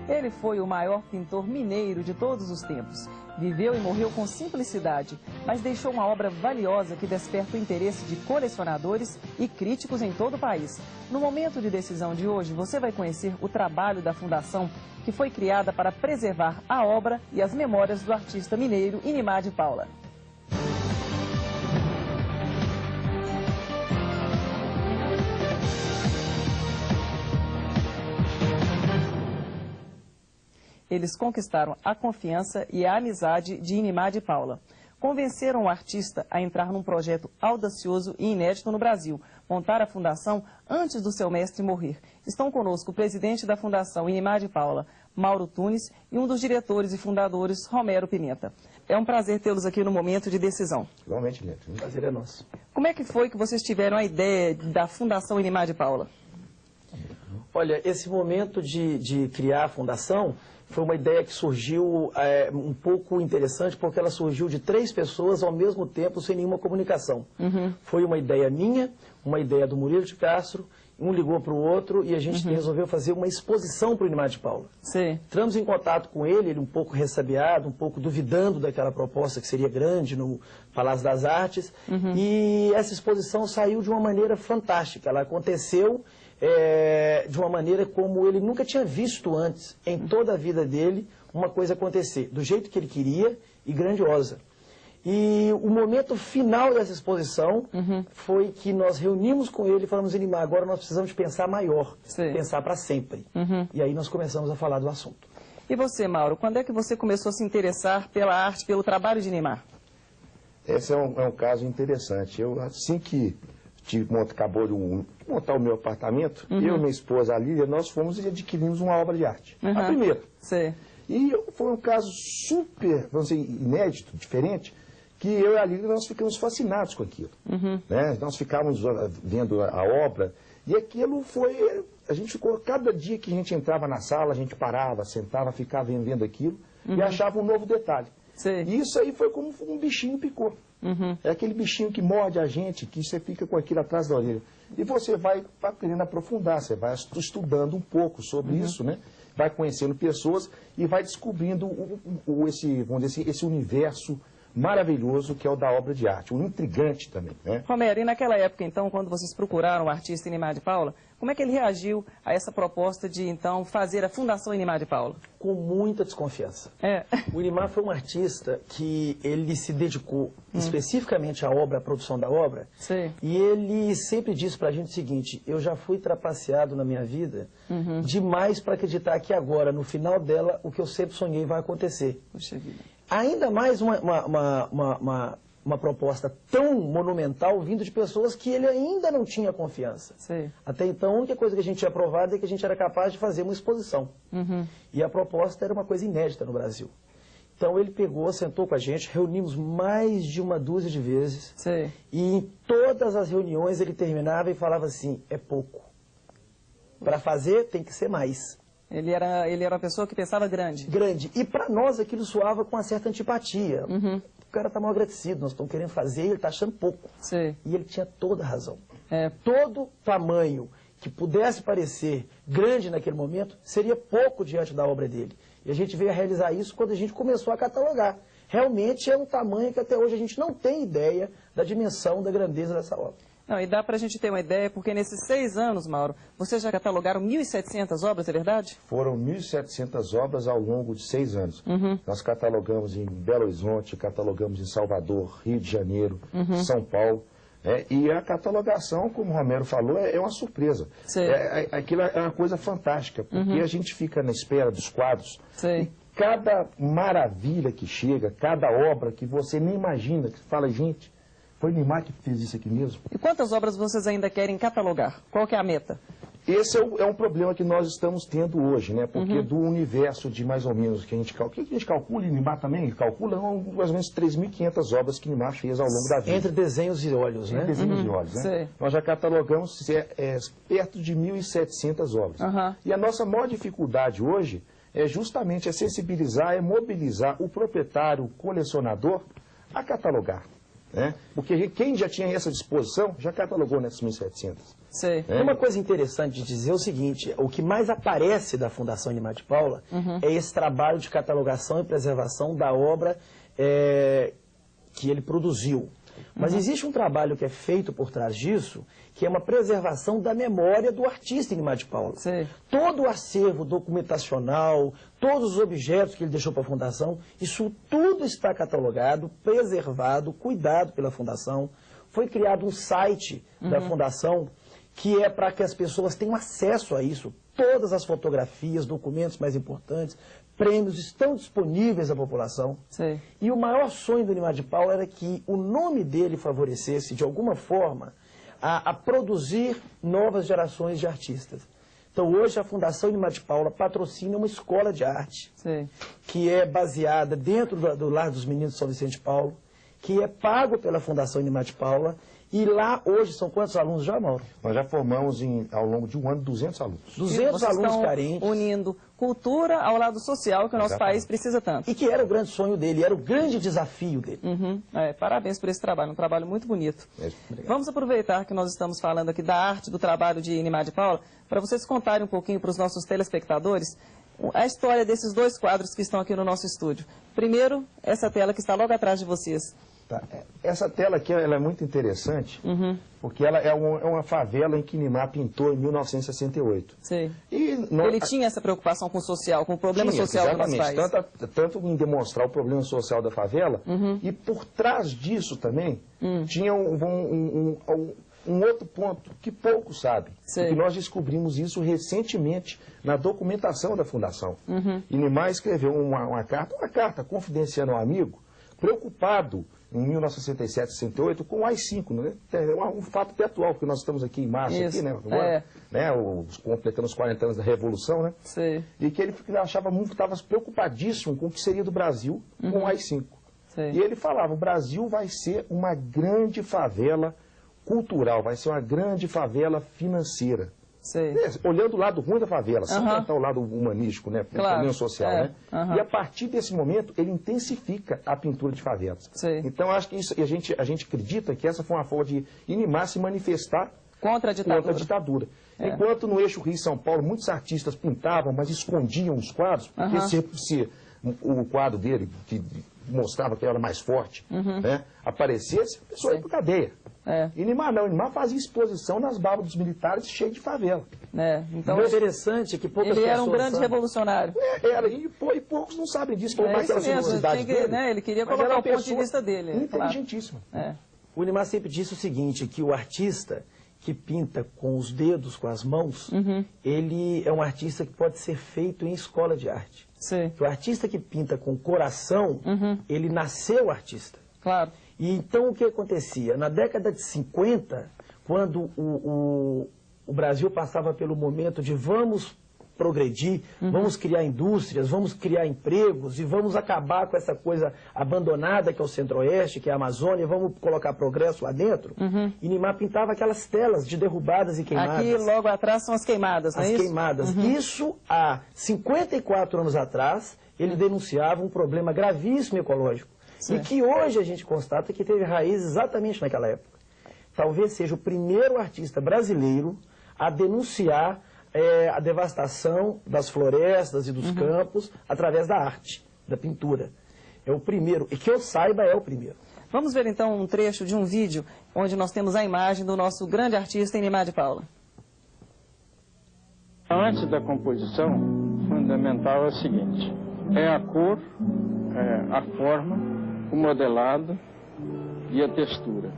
Ele foi o maior pintor mineiro de todos os tempos. Viveu e morreu com simplicidade, mas deixou uma obra valiosa que desperta o interesse de colecionadores e críticos em todo o país. No momento de decisão de hoje, você vai conhecer o trabalho da Fundação, que foi criada para preservar a obra e as memórias do artista mineiro Inimar de Paula. Eles conquistaram a confiança e a amizade de Inimar de Paula. Convenceram o artista a entrar num projeto audacioso e inédito no Brasil, montar a fundação antes do seu mestre morrer. Estão conosco o presidente da Fundação Inimar de Paula, Mauro Tunes, e um dos diretores e fundadores, Romero Pimenta. É um prazer tê-los aqui no momento de decisão. Igualmente, Neto. O prazer é nosso. Como é que foi que vocês tiveram a ideia da Fundação Inimar de Paula? Olha, esse momento de criar a fundação foi uma ideia que surgiu um pouco interessante, porque ela surgiu de 3 pessoas ao mesmo tempo, sem nenhuma comunicação. Foi uma ideia minha, uma ideia do Murilo de Castro, um ligou para o outro e a gente resolveu fazer uma exposição para o Inimar de Paula. Sim. Entramos em contato com ele um pouco ressabiado, um pouco duvidando daquela proposta que seria grande no Palácio das Artes, e essa exposição saiu de uma maneira fantástica. Ela aconteceu de uma maneira como ele nunca tinha visto antes, em toda a vida dele, uma coisa acontecer, do jeito que ele queria e grandiosa. E o momento final dessa exposição foi que nós reunimos com ele e falamos: Inimar, agora nós precisamos de pensar maior, pensar para sempre. E aí nós começamos a falar do assunto. E você, Mauro, quando é que você começou a se interessar pela arte, pelo trabalho de Inimar? Esse é um caso interessante. Eu, assim que acabou de montar o meu apartamento, eu e minha esposa, a Lília, nós fomos e adquirimos uma obra de arte. A primeira. Sim. E foi um caso super, vamos dizer, inédito, diferente, que eu e a Lília, nós ficamos fascinados com aquilo. Né? Nós ficávamos vendo a obra e aquilo foi... A gente ficou, cada dia que a gente entrava na sala, a gente parava, sentava, ficava vendo aquilo e achava um novo detalhe. Sim. E isso aí foi como um bichinho picou. É aquele bichinho que morde a gente, que você fica com aquilo atrás da orelha. E você vai querendo aprofundar, você vai estudando um pouco sobre isso, né? Vai conhecendo pessoas e vai descobrindo vamos dizer, esse universo maravilhoso que é o da obra de arte, um intrigante também, né? Romero, e naquela época, então, quando vocês procuraram o artista Inimar de Paula, como é que ele reagiu a essa proposta de, então, fazer a Fundação Inimar de Paula? Com muita desconfiança. O Inimar foi um artista que ele se dedicou especificamente à obra, à produção da obra. Sim. E ele sempre disse pra gente o seguinte: eu já fui trapaceado na minha vida demais para acreditar que agora, no final dela, o que eu sempre sonhei vai acontecer. Puxa vida. Ainda mais uma proposta tão monumental vindo de pessoas que ele ainda não tinha confiança. Sim. Até então, a única coisa que a gente tinha provado é que a gente era capaz de fazer uma exposição. E a proposta era uma coisa inédita no Brasil. Então ele pegou, sentou com a gente, reunimos mais de uma dúzia de vezes. Sim. E em todas as reuniões ele terminava e falava assim: é pouco. Para fazer tem que ser mais. Ele era uma pessoa que pensava grande. Grande. E para nós aquilo soava com uma certa antipatia. O cara está mal agradecido, nós estamos querendo fazer e ele está achando pouco. Sim. E ele tinha toda a razão. Todo tamanho que pudesse parecer grande naquele momento seria pouco diante da obra dele. E a gente veio a realizar isso quando a gente começou a catalogar. Realmente é um tamanho que até hoje a gente não tem ideia da dimensão, da grandeza dessa obra. Não, e dá para a gente ter uma ideia, porque nesses 6 anos, Mauro, vocês já catalogaram 1.700 obras, é verdade? Foram 1.700 obras ao longo de 6 anos. Nós catalogamos em Belo Horizonte, catalogamos em Salvador, Rio de Janeiro, São Paulo. E a catalogação, como o Romero falou, é uma surpresa. Aquilo é uma coisa fantástica, porque a gente fica na espera dos quadros. E cada maravilha que chega, cada obra que você nem imagina, que fala, gente, foi o Inimar que fez isso aqui mesmo. E quantas obras vocês ainda querem catalogar? Qual que é a meta? Esse é um problema que nós estamos tendo hoje, né? Porque do universo de mais ou menos que a gente calcula, que a gente calcula, Inimar também calcula, mais ou menos 3.500 obras que Inimar fez ao longo da vida. Entre desenhos e olhos, né? Entre desenhos e olhos, né? Nós já catalogamos perto de 1.700 obras. E a nossa maior dificuldade hoje é justamente sensibilizar, mobilizar o proprietário, o colecionador a catalogar. né? Porque quem já tinha essa disposição já catalogou nessas 1.700. Sei. Uma coisa interessante de dizer é o seguinte, o que mais aparece da Fundação Inimar de Paula é esse trabalho de catalogação e preservação da obra que ele produziu. Mas existe um trabalho que é feito por trás disso, que é uma preservação da memória do artista Inimar de Paula. Sei. Todo o acervo documentacional, todos os objetos que ele deixou para a Fundação, isso tudo está catalogado, preservado, cuidado pela Fundação. Foi criado um site da Fundação que é para que as pessoas tenham acesso a isso. Todas as fotografias, documentos mais importantes, prêmios estão disponíveis à população. Sei. E o maior sonho do Inimar de Paula era que o nome dele favorecesse, de alguma forma, a produzir novas gerações de artistas. Então, hoje, a Fundação Inimar de Paula patrocina uma escola de arte, Sei. que é baseada dentro do Lar dos Meninos de São Vicente de Paulo, que é pago pela Fundação Inimar de Paula. E lá, hoje, são quantos alunos já, Mauro? Nós já formamos, ao longo de um ano, 200 alunos. 200 alunos carentes. Unindo cultura ao lado social que o nosso país precisa tanto. E que era o grande sonho dele, era o grande desafio dele. Parabéns por esse trabalho, um trabalho muito bonito. Vamos aproveitar que nós estamos falando aqui da arte do trabalho de Inimar de Paula, para vocês contarem um pouquinho para os nossos telespectadores a história desses dois quadros que estão aqui no nosso estúdio. Primeiro, essa tela que está logo atrás de vocês. Tá. Essa tela aqui ela é muito interessante, porque ela é uma favela em que Inimar pintou em 1968. Sim. E ele tinha essa preocupação com o social, com o problema social do nosso país. Tanto em demonstrar o problema social da favela, e por trás disso também tinha um outro ponto que poucos sabem. Porque nós descobrimos isso recentemente na documentação da Fundação. Inimar escreveu uma carta confidenciando ao amigo, preocupado em 1967, 68, com o AI-5, né? É um fato atual, porque nós estamos aqui em março, aqui, né? Agora, completando os 40 anos da Revolução, né? Sei. E que ele achava muito, estava preocupadíssimo com o que seria do Brasil com o AI-5. E ele falava, o Brasil vai ser uma grande favela cultural, vai ser uma grande favela financeira. Olhando o lado ruim da favela, sem tentar o lado humanístico, né? O problema social, né? E a partir desse momento, ele intensifica a pintura de favelas. Então, acho que isso, a gente acredita que essa foi uma forma de Inimar se manifestar contra a ditadura. Enquanto no eixo Rio-São Paulo, muitos artistas pintavam, mas escondiam os quadros, porque se o quadro dele, que mostrava que era mais forte, né, aparecesse, a pessoa ia para cadeia. Inimar não, Inimar fazia exposição nas barbas dos militares cheio de favela. Então, o interessante é que poucas pessoas era um grande revolucionário. E poucos não sabem disso, por mais aquela simplicidade dele. Ele queria colocar o ponto de vista dele. Inteligentíssimo. O Inimar sempre disse o seguinte, que o artista que pinta com os dedos, com as mãos, ele é um artista que pode ser feito em escola de arte. Que o artista que pinta com o coração, ele nasceu artista. Claro. E então o que acontecia? Na década de 50, quando o Brasil passava pelo momento de vamos progredir, vamos criar indústrias, vamos criar empregos e vamos acabar com essa coisa abandonada que é o Centro-Oeste, que é a Amazônia, vamos colocar progresso lá dentro. Inimar pintava aquelas telas de derrubadas e queimadas. Aqui logo atrás são as queimadas, não é isso? As queimadas. Isso há 54 anos atrás, ele denunciava um problema gravíssimo ecológico. E que hoje a gente constata que teve raiz exatamente naquela época. Talvez seja o primeiro artista brasileiro a denunciar a devastação das florestas e dos campos através da arte, da pintura. É o primeiro, e que eu saiba é o primeiro. Vamos ver então um trecho de um vídeo onde nós temos a imagem do nosso grande artista Inimar de Paula. Antes da composição, fundamental é o seguinte, é a cor, a forma, o modelado e a textura.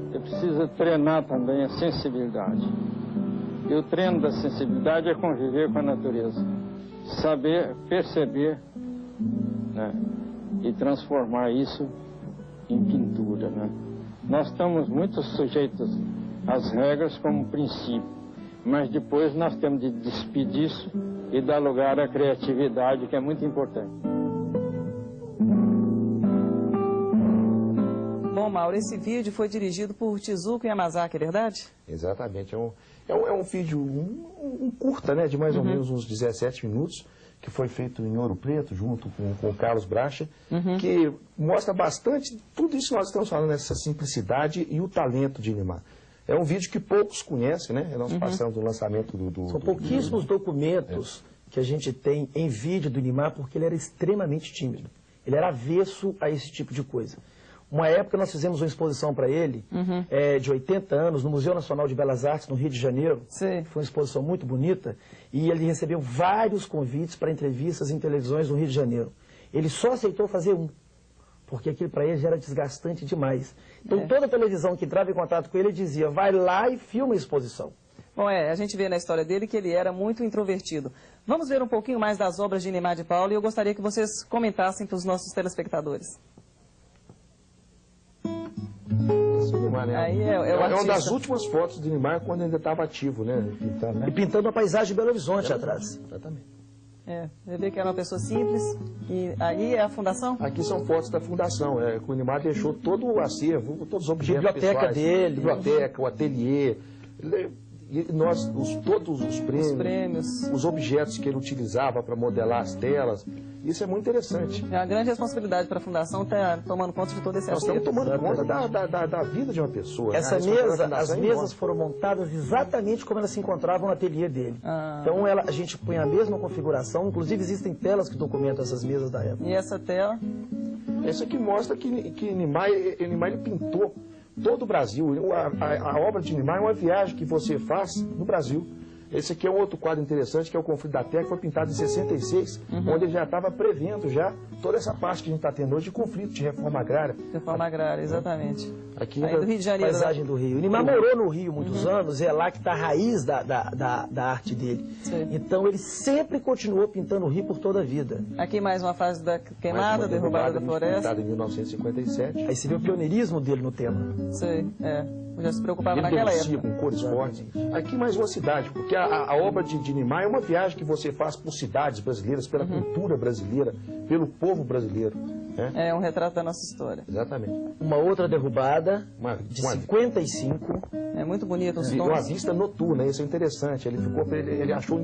Você precisa treinar também a sensibilidade. E o treino da sensibilidade é conviver com a natureza. Saber perceber, né, e transformar isso em pintura. Né? Nós estamos muito sujeitos às regras como princípio, mas depois nós temos de despedir isso e dar lugar à criatividade, que é muito importante. Bom, Mauro, esse vídeo foi dirigido por Tezuko Yamazaki, é verdade? Exatamente. É um vídeo, um curta, né, de mais ou menos uns 17 minutos, que foi feito em Ouro Preto, junto com o Carlos Bracha, que mostra bastante tudo isso que nós estamos falando, essa simplicidade e o talento de Inimar. É um vídeo que poucos conhecem, né? Nós passamos do lançamento do... São pouquíssimos documentos que a gente tem em vídeo do Inimar, porque ele era extremamente tímido. Ele era avesso a esse tipo de coisa. Uma época nós fizemos uma exposição para ele, de 80 anos, no Museu Nacional de Belas Artes, no Rio de Janeiro. Sim. Foi uma exposição muito bonita, e ele recebeu vários convites para entrevistas em televisões no Rio de Janeiro. Ele só aceitou fazer um, porque aquilo para ele já era desgastante demais. Então toda televisão que entrava em contato com ele dizia, vai lá e filma a exposição. Bom, a gente vê na história dele que ele era muito introvertido. Vamos ver um pouquinho mais das obras de Inimar de Paula e eu gostaria que vocês comentassem para os nossos telespectadores. Inimar, né? Aí é uma artista. das últimas fotos de Inimar quando ainda estava ativo, né? Pintando, né? E pintando a paisagem de Belo Horizonte atrás. Exatamente. Você vê que era uma pessoa simples. E aí é a fundação? Aqui são fotos da fundação. O Inimar deixou todo o acervo, todos os objetos Biblioteca pessoais, dele. biblioteca, o ateliê. E nós, todos os prêmios, os objetos que ele utilizava para modelar as telas, isso é muito interessante. É uma grande responsabilidade para a fundação estar tomando conta de todo esse Nós acervo. estamos tomando conta da vida de uma pessoa. Essa né? mesa, as mesas foram montadas exatamente como elas se encontravam no ateliê dele. Então a gente põe a mesma configuração, inclusive existem telas que documentam essas mesas da época. E essa tela? Essa aqui mostra que Inimar ele pintou todo o Brasil. A obra de Inimar é uma viagem que você faz no Brasil. Esse aqui é um outro quadro interessante, que é o Conflito da Terra, que foi pintado em 66, onde ele já estava prevendo já toda essa parte que a gente está tendo hoje de conflito, de reforma agrária. Reforma agrária, exatamente. Aqui aí do Rio de Janeiro. Paisagem do Rio. Inimar morou no Rio muitos anos, e é lá que está a raiz da arte dele. Sim. Então ele sempre continuou pintando o Rio por toda a vida. Aqui mais uma fase da queimada, derrubada da floresta. Pintada em 1957. Aí você vê o pioneirismo dele no tema. Sei, já se preocupava Ele naquela denuncia época. com cores fortes. Aqui mais uma cidade, porque a obra de Inimar é uma viagem que você faz por cidades brasileiras, pela cultura brasileira, pelo povo brasileiro. Né? É um retrato da nossa história. Exatamente. Uma outra derrubada, de 55. É muito bonito os Uma tons. vista noturna, isso é interessante. Ele achou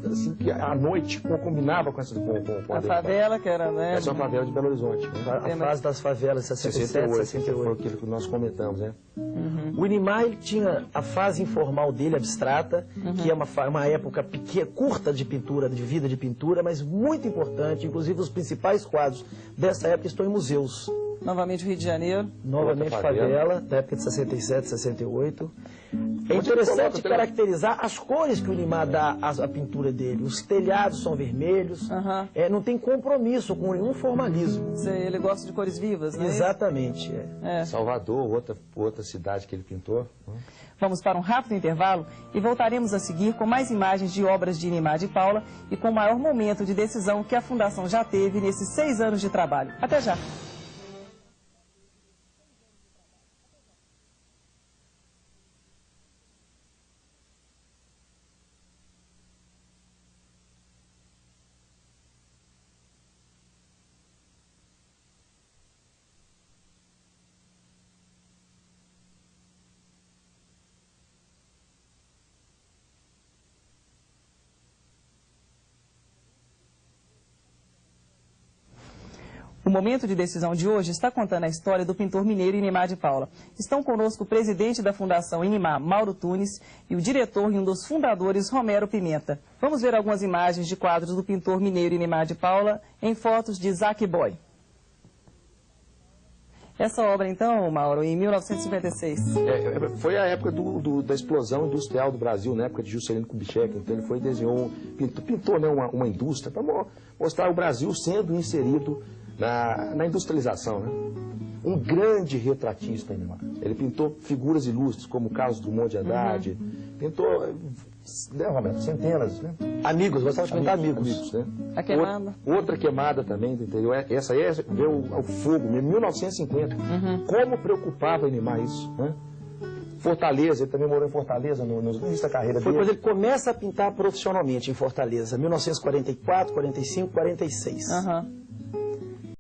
assim, que a noite combinava com a favela, que era, né? Essa é uma favela de Belo Horizonte. Né? A fase das favelas, 67, 68. Foi aquilo que nós comentamos, né? O Inimar ele tinha a fase informal dele, abstrata, que é uma época pequena, curta de pintura, de vida de pintura, mas muito importante. Inclusive os principais quadros dessa época estão em museus. Novamente o Rio de Janeiro. Novamente favela, da época de 67, 68. É interessante caracterizar as cores que o Inimar dá à pintura dele. Os telhados são vermelhos, não tem compromisso com nenhum formalismo. Ele gosta de cores vivas, né? Exatamente. Salvador, outra cidade que ele pintou. Vamos para um rápido intervalo e voltaremos a seguir com mais imagens de obras de Inimar de Paula e com o maior momento de decisão que a Fundação já teve nesses 6 anos de trabalho. Até já! O momento de decisão de hoje está contando a história do pintor mineiro Inimar de Paula. Estão conosco o presidente da Fundação Inimar, Mauro Tunes, e o diretor e um dos fundadores, Romero Pimenta. Vamos ver algumas imagens de quadros do pintor mineiro Inimar de Paula em fotos de Isaac Boy. Essa obra, então, Mauro, em 1956. Foi a época da explosão industrial do Brasil, na época de Juscelino Kubitschek. Então ele desenhou, pintou né, uma indústria para mostrar o Brasil sendo inserido na industrialização. Né? Um grande retratista, Inimar. Ele pintou figuras ilustres, como Carlos Drummond de Andrade. Pintou, né, Roberto, centenas. Né? Amigos, gostava de pintar amigos. Né? A queimada. Outra queimada também do interior. Essa aí veio ao fogo, em 1950. Como preocupava Inimar isso, né? Fortaleza, ele também morou em Fortaleza no início da carreira dele. Foi quando ele começa a pintar profissionalmente em Fortaleza, 1944, 45, 46.